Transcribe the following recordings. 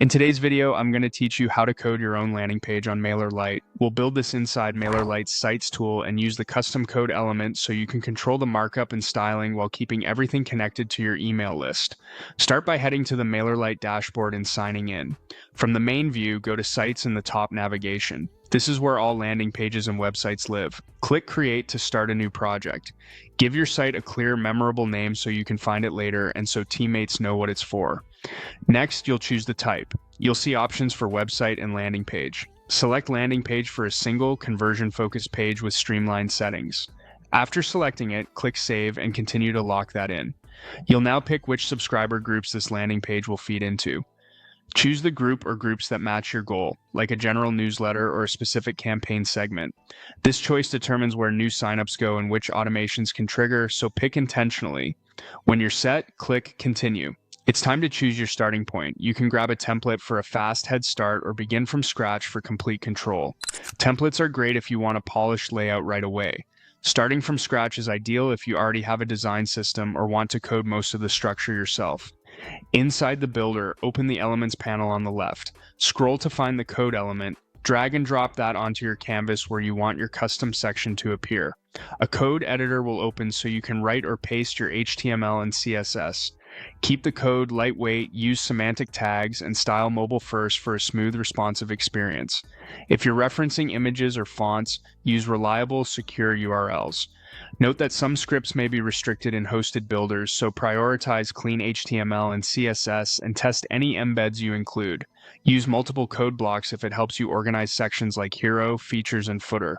In today's video, I'm going to teach you how to code your own landing page on Mailerlite. We'll build this inside Mailerlite's Sites tool and use the custom code element so you can control the markup and styling while keeping everything connected to your email list. Start by heading to the Mailerlite dashboard and signing in. From the main view, go to Sites in the top navigation. This is where all landing pages and websites live. Click Create to start a new project. Give your site a clear, memorable name so you can find it later and so teammates know what it's for. Next, you'll choose the type. You'll see options for website and landing page. Select landing page for a single conversion-focused page with streamlined settings. After selecting it, click Save and continue to lock that in. You'll now pick which subscriber groups this landing page will feed into. Choose the group or groups that match your goal, like a general newsletter or a specific campaign segment. This choice determines where new signups go and which automations can trigger, so pick intentionally. When you're set, click Continue. It's time to choose your starting point. You can grab a template for a fast head start or begin from scratch for complete control. Templates are great if you want a polished layout right away. Starting from scratch is ideal if you already have a design system or want to code most of the structure yourself. Inside the builder, open the Elements panel on the left. Scroll to find the code element. Drag and drop that onto your canvas where you want your custom section to appear. A code editor will open so you can write or paste your HTML and CSS. Keep the code lightweight, use semantic tags, and style mobile first for a smooth, responsive experience. If you're referencing images or fonts, use reliable, secure URLs. Note that some scripts may be restricted in hosted builders, so prioritize clean HTML and CSS and test any embeds you include. Use multiple code blocks if it helps you organize sections like hero, features, and footer.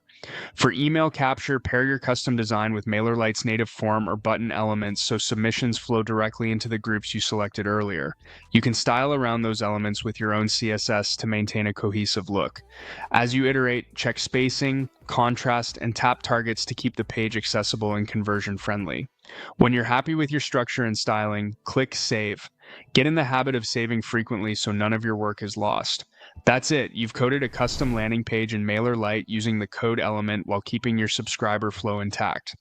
For email capture, pair your custom design with Mailerlite's native form or button elements so submissions flow directly into the groups you selected earlier. You can style around those elements with your own CSS to maintain a cohesive look. As you iterate, check spacing, contrast, and tap targets to keep the page accessible and conversion-friendly. When you're happy with your structure and styling, click Save. Get in the habit of saving frequently so none of your work is lost. That's it. You've coded a custom landing page in Mailerlite using the code element while keeping your subscriber flow intact.